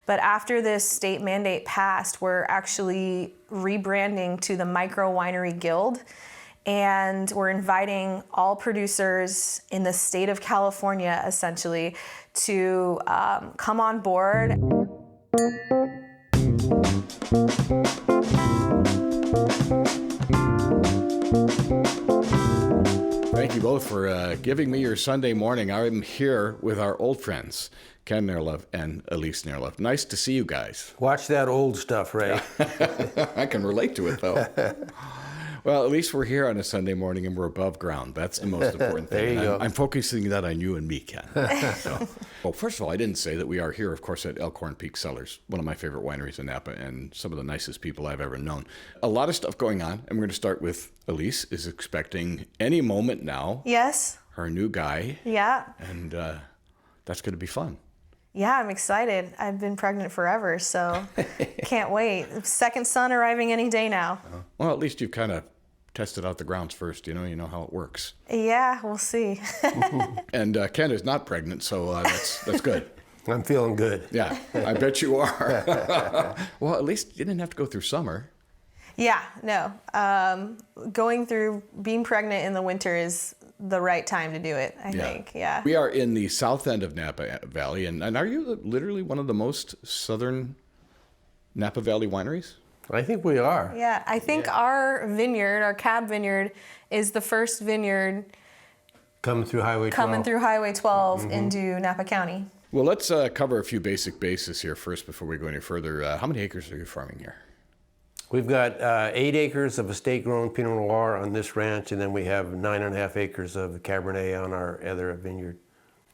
But after this state mandate passed, we're actually rebranding to the Micro-Winery Guild. And we're inviting all producers in the state of California, essentially, to come on board. Thank you both for giving me your Sunday morning. I'm here with our old friends, Ken Nerlove and Elise Nerlove. Nice to see you guys. Watch that old stuff, Ray. I can relate to it, though. Well, at least we're here on a Sunday morning and we're above ground. That's the most important thing. There you go. I'm focusing that on you and me, Ken. So, well, first of all, I didn't say that we are here, of course, at Elkhorn Peak Cellars, one of my favorite wineries in Napa and some of the nicest people I've ever known. A lot of stuff going on, and we're going to start with Elise is expecting any moment now. Yes. Her new guy. Yeah. And that's going to be fun. Yeah, I'm excited. I've been pregnant forever, so can't wait. Second son arriving any day now. Well, at least you've kind of tested out the grounds first. You know how it works. Yeah, we'll see. And Ken is not pregnant, so that's good. I'm feeling good. Yeah, I bet you are. Well, at least you didn't have to go through summer. Yeah, no. Going through being pregnant in the winter is the right time to do it, I think. Yeah. We are in the south end of Napa Valley, and are you literally one of the most southern Napa Valley wineries? I think we are. Yeah, I think our vineyard, our cab vineyard, is the first vineyard Coming through Highway 12. coming through Highway 12 into Napa County. Well, let's cover a few basic bases here first before we go any further. How many acres are you farming here? We've got 8 acres of estate-grown Pinot Noir on this ranch, and then we have 9.5 acres of Cabernet on our other vineyard.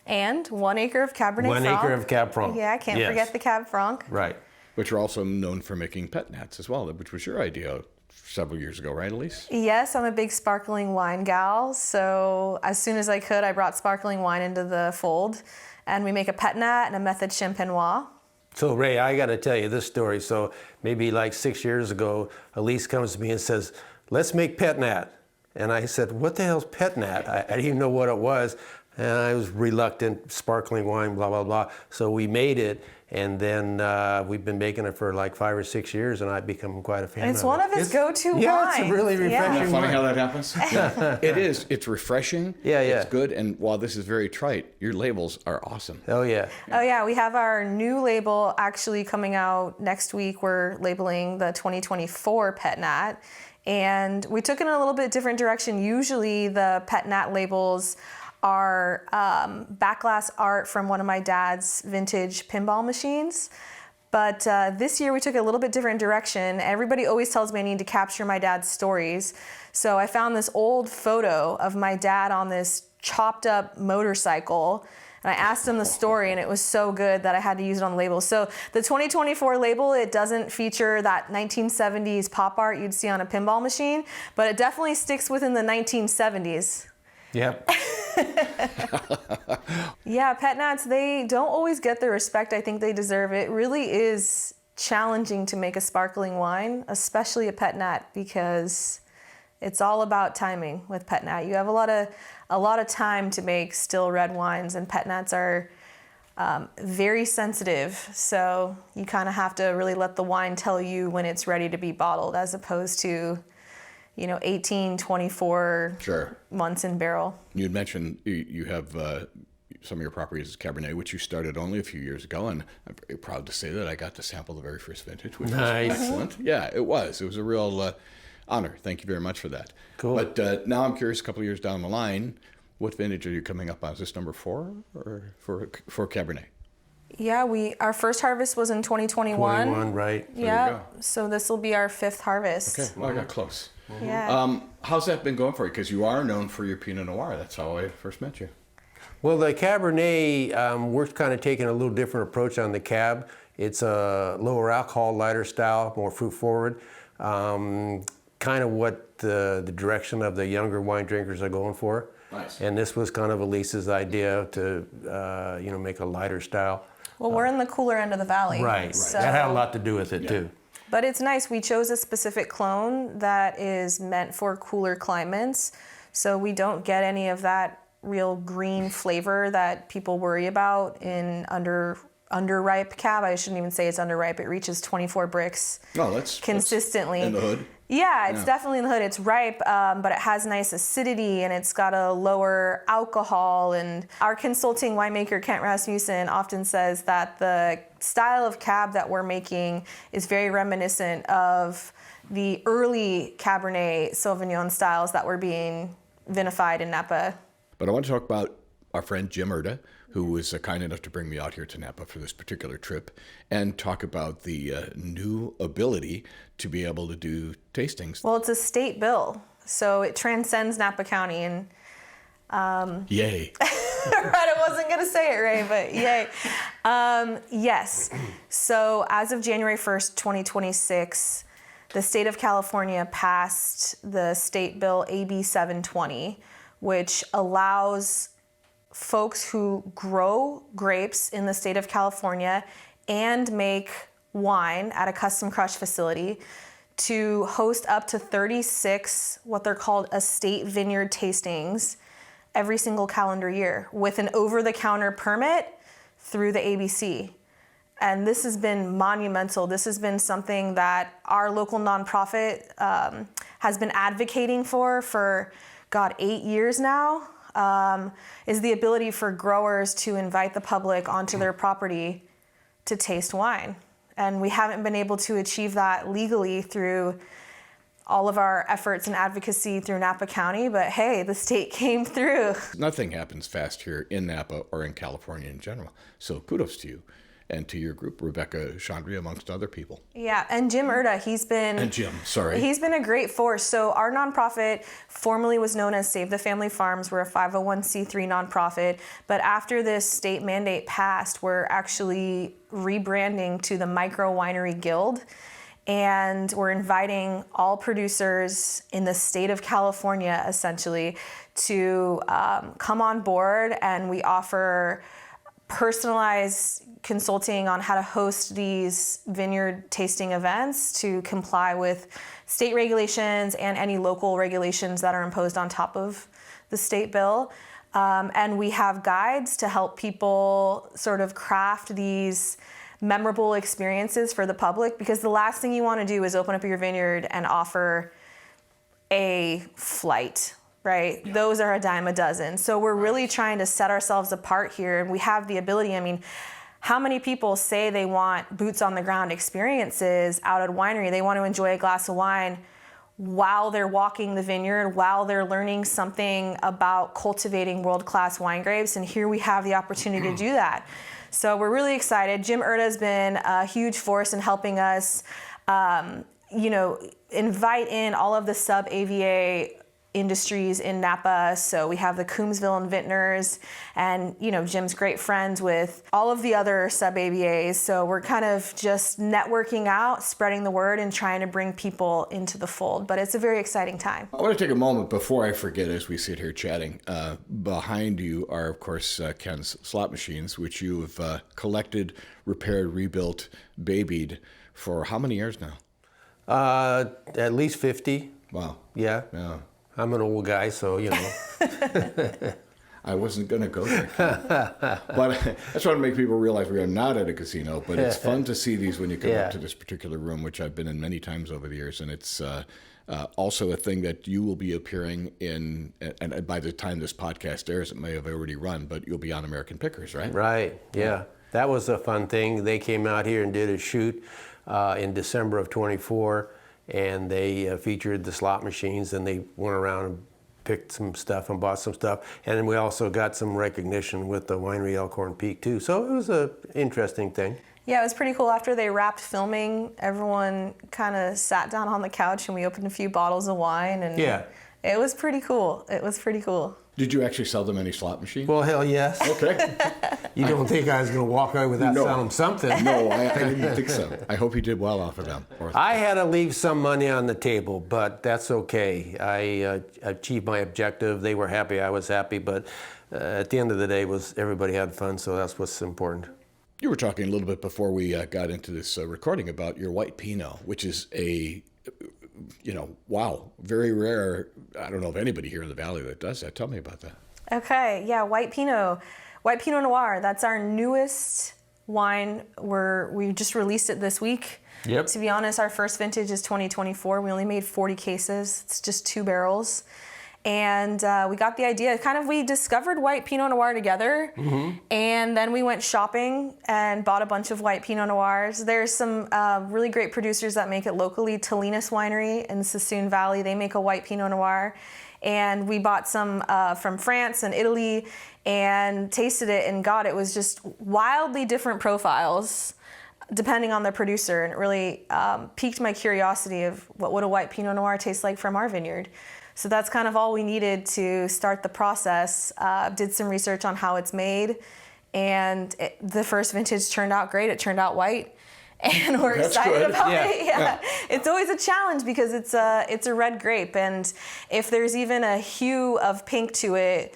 And 1 acre of Cabernet Franc. 1 acre of Cab Franc. Yeah, I can't forget the Cab Franc. Right. Which are also known for making pet nats as well, which was your idea several years ago, right, Elise? Yes, I'm a big sparkling wine gal, so as soon as I could, I brought sparkling wine into the fold, and we make a pet nat and a method champenois. So, Ray, I got to tell you this story. So maybe like 6 years ago, Elise comes to me and says, let's make pet nat. And I said, what the hell's pet nat? I didn't even know what it was. And I was reluctant, sparkling wine, blah, blah, blah. So we made it, and then we've been making it for like 5 or 6 years, and I've become quite a fan of it. It's one of his go-to wines. Yeah, it's really refreshing. Isn't it funny wine. how that happens? Yeah. It is. It's refreshing. Yeah, yeah. It's good. And while this is very trite, your labels are awesome. Oh, yeah. Oh yeah, we have our new label actually coming out next week. We're labeling the 2024 Pet Nat, and we took it in a little bit different direction. Usually the Pet Nat labels are backglass art from one of my dad's vintage pinball machines. But this year we took a little bit different direction. Everybody always tells me I need to capture my dad's stories. So I found this old photo of my dad on this chopped up motorcycle, and I asked him the story, and it was so good that I had to use it on the label. So the 2024 label, it doesn't feature that 1970s pop art you'd see on a pinball machine, but it definitely sticks within the 1970s. Yep. Yeah, pet nats, they don't always get the respect I think they deserve. It really is challenging to make a sparkling wine, especially a pet nat, because it's all about timing with pet nat. You have a lot of time to make still red wines, and pet nats are very sensitive. So you kind of have to really let the wine tell you when it's ready to be bottled, as opposed to 18, 24 months in barrel. You'd mentioned you have some of your properties is Cabernet, which you started only a few years ago, and I'm very proud to say that I got to sample the very first vintage, which was excellent. Yeah, it was. It was a real honor. Thank you very much for that. Cool. But now I'm curious, a couple of years down the line, what vintage are you coming up on? Is this number 4 or for Cabernet? Yeah, our first harvest was in 2021. 21, right. Yeah, so this will be our 5th harvest. Okay, well, I got close. Yeah. How's that been going for you? Because you are known for your Pinot Noir. That's how I first met you. Well, the Cabernet, we're kind of taking a little different approach on the Cab. It's a lower alcohol, lighter style, more fruit forward. Kind of what the direction of the younger wine drinkers are going for. Nice. And this was kind of Elise's idea to, make a lighter style. Well, we're in the cooler end of the valley. Right. So, That had a lot to do with it, too. But it's nice. We chose a specific clone that is meant for cooler climates, so we don't get any of that real green flavor that people worry about in under underripe cab. I shouldn't even say it's underripe. It reaches 24 bricks consistently. In the hood. Yeah, it's definitely in the hood. It's ripe, but it has nice acidity and it's got a lower alcohol. And our consulting winemaker, Kent Rasmussen, often says that the style of cab that we're making is very reminiscent of the early Cabernet Sauvignon styles that were being vinified in Napa. But I want to talk about our friend Jim Erda, who was kind enough to bring me out here to Napa for this particular trip, and talk about the new ability to be able to do tastings. Well, it's a state bill, so it transcends Napa County, and yay. right, I wasn't going to say it right, but yay. Yes, so as of January 1st, 2026, the state of California passed the state bill AB 720, which allows folks who grow grapes in the state of California and make wine at a custom crush facility to host up to 36 what they're called estate vineyard tastings every single calendar year with an over-the-counter permit through the ABC. And this has been monumental. This has been something that our local nonprofit has been advocating for 8 years now. Is the ability for growers to invite the public onto their property to taste wine. And we haven't been able to achieve that legally through all of our efforts and advocacy through Napa County, but hey, the state came through. Nothing happens fast here in Napa or in California in general. So kudos to you and to your group, Rebecca Chandria, amongst other people. Yeah, and Jim Erda, he's been a great force. So our nonprofit formerly was known as Save the Family Farms. We're a 501c3 nonprofit, but after this state mandate passed, we're actually rebranding to the Micro-Winery Guild, and we're inviting all producers in the state of California, essentially, to come on board, and we offer personalized consulting on how to host these vineyard tasting events to comply with state regulations and any local regulations that are imposed on top of the state bill. And we have guides to help people sort of craft these memorable experiences for the public, because the last thing you want to do is open up your vineyard and offer a flight. Right? Yeah. Those are a dime a dozen. So we're really trying to set ourselves apart here, and we have the ability. I mean, how many people say they want boots on the ground experiences out at a winery? They want to enjoy a glass of wine while they're walking the vineyard, while they're learning something about cultivating world-class wine grapes, and here we have the opportunity to do that. So we're really excited. Jim Erda has been a huge force in helping us, invite in all of the sub-AVA industries in Napa. So we have the Coombsville and Vintners, and Jim's great friends with all of the other sub-AVAs. So we're kind of just networking out, spreading the word, and trying to bring people into the fold. But it's a very exciting time. I want to take a moment before I forget, as we sit here chatting. Behind you are, of course, Ken's slot machines, which you have collected, repaired, rebuilt, babied for how many years now? At least 50. Wow. Yeah. I'm an old guy, so, I wasn't going to go there. But I just want to make people realize we are not at a casino, but it's fun to see these when you come up to this particular room, which I've been in many times over the years. And it's also a thing that you will be appearing in, and by the time this podcast airs, it may have already run, but you'll be on American Pickers, right? Right, yeah. That was a fun thing. They came out here and did a shoot in December of 24. And they featured the slot machines, and they went around and picked some stuff and bought some stuff. And then we also got some recognition with the winery Elkhorn Peak too. So it was an interesting thing. Yeah, it was pretty cool. After they wrapped filming, everyone kind of sat down on the couch and we opened a few bottles of wine, and it was pretty cool. Did you actually sell them any slot machines? Well, hell yes. Okay. You don't think I was going to walk away without selling something? No, I didn't think so. I hope you did well off of them. I had to leave some money on the table, but that's okay. I achieved my objective. They were happy. I was happy. But at the end of the day, everybody had fun, so that's what's important. You were talking a little bit before we got into this recording about your white Pinot, which is very rare. I don't know of anybody here in the valley that does that. Tell me about that. Okay, yeah, white Pinot Noir. That's our newest wine. We just released it this week. Yep. To be honest, our first vintage is 2024. We only made 40 cases. It's just 2 barrels. And we got the idea, we discovered white Pinot Noir together, and then we went shopping and bought a bunch of white Pinot Noirs. There's some really great producers that make it locally. Elise Winery in the Sassoon Valley, they make a white Pinot Noir. And we bought some from France and Italy and tasted it, and it was just wildly different profiles depending on the producer, and it really piqued my curiosity of what would a white Pinot Noir taste like from our vineyard. So that's kind of all we needed to start the process. Did some research on how it's made, and the first vintage turned out great. It turned out white, and we're excited about it. Yeah. It's always a challenge because it's a red grape, and if there's even a hue of pink to it,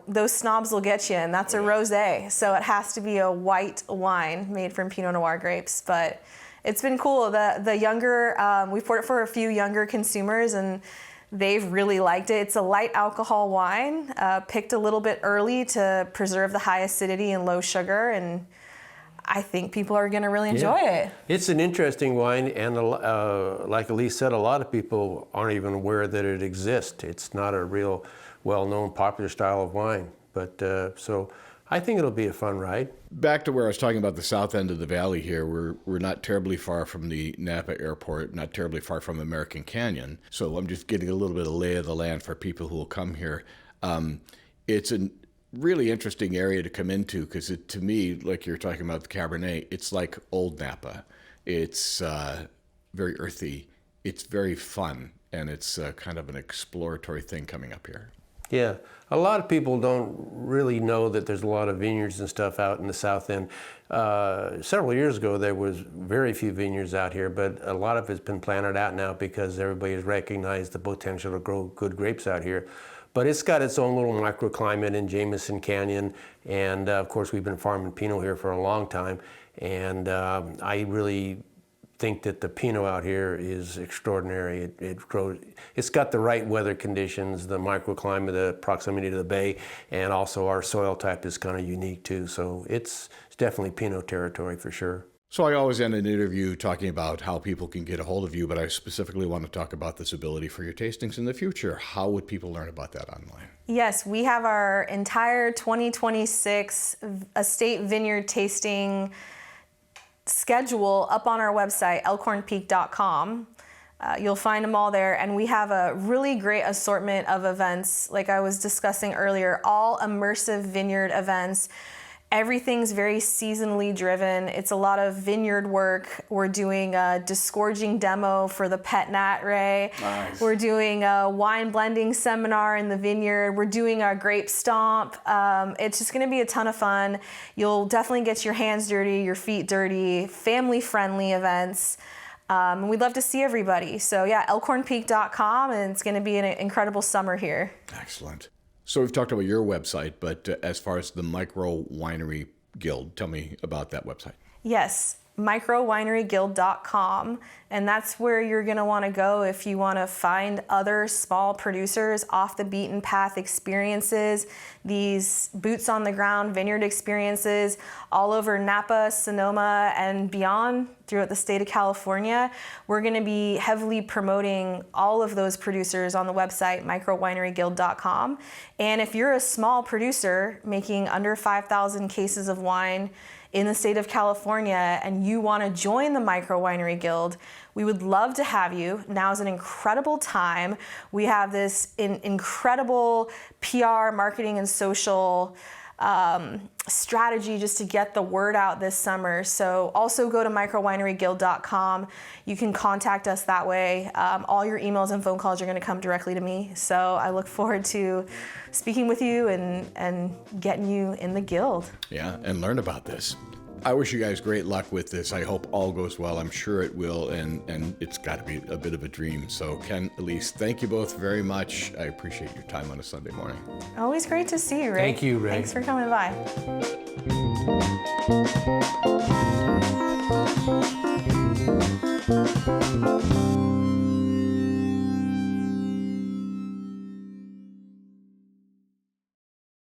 those snobs will get you, and that's a rosé. So it has to be a white wine made from Pinot Noir grapes. But it's been cool. The younger, we poured it for a few younger consumers, and they've really liked it. It's a light alcohol wine, picked a little bit early to preserve the high acidity and low sugar, and I think people are going to really enjoy it. It's an interesting wine, and like Elise said, a lot of people aren't even aware that it exists. It's not a real well-known, popular style of wine, but so I think it'll be a fun ride. Back to where I was talking about the south end of the valley here, we're not terribly far from the Napa airport, not terribly far from American Canyon. So I'm just getting a little bit of lay of the land for people who will come here. It's a really interesting area to come into because to me, like you're talking about the Cabernet, it's like old Napa. It's very earthy. It's very fun, and it's kind of an exploratory thing coming up here. Yeah, a lot of people don't really know that there's a lot of vineyards and stuff out in the south end. Several years ago, there was very few vineyards out here, but a lot of it's been planted out now because everybody has recognized the potential to grow good grapes out here. But it's got its own little microclimate in Jameson Canyon, and of course we've been farming Pinot here for a long time, and I really think that the Pinot out here is extraordinary. It grows. It's got the right weather conditions, the microclimate, the proximity to the bay, and also our soil type is kind of unique too. So it's definitely Pinot territory for sure. So I always end an interview talking about how people can get a hold of you, but I specifically want to talk about this ability for your tastings in the future. How would people learn about that online? Yes, we have our entire 2026 estate vineyard tasting schedule up on our website, elkhornpeak.com. You'll find them all there, and we have a really great assortment of events, like I was discussing earlier, all immersive vineyard events. Everything's very seasonally driven. It's a lot of vineyard work. We're doing a disgorging demo for the Pet Nat Ray. Nice. We're doing a wine blending seminar in the vineyard. We're doing a grape stomp. It's just gonna be a ton of fun. You'll definitely get your hands dirty, your feet dirty, family-friendly events. We'd love to see everybody. So yeah, elkhornpeak.com, and it's gonna be an incredible summer here. Excellent. So we've talked about your website, but as far as the Micro-Winery Guild, tell me about that website. Yes, Micro-Winery Guild.com, and that's where you're going to want to go if you want to find other small producers, off the beaten path experiences, these boots on the ground vineyard experiences all over Napa, Sonoma, and beyond throughout the state of California. We're going to be heavily promoting all of those producers on the website, Micro-Winery Guild.com. And if you're a small producer making under 5,000 cases of wine in the state of California and you want to join the Micro-Winery Guild, we would love to have you. Now is an incredible time. We have this incredible PR, marketing, and social strategy just to get the word out this summer. So also go to microwineryguild.com. You can contact us that way. All your emails and phone calls are going to come directly to me. So I look forward to speaking with you and getting you in the guild. Yeah, and learn about this. I wish you guys great luck with this. I hope all goes well. I'm sure it will, and it's got to be a bit of a dream. So Ken, Elise, thank you both very much. I appreciate your time on a Sunday morning. Always great to see you, Ray. Thank you, Ray. Thanks for coming by.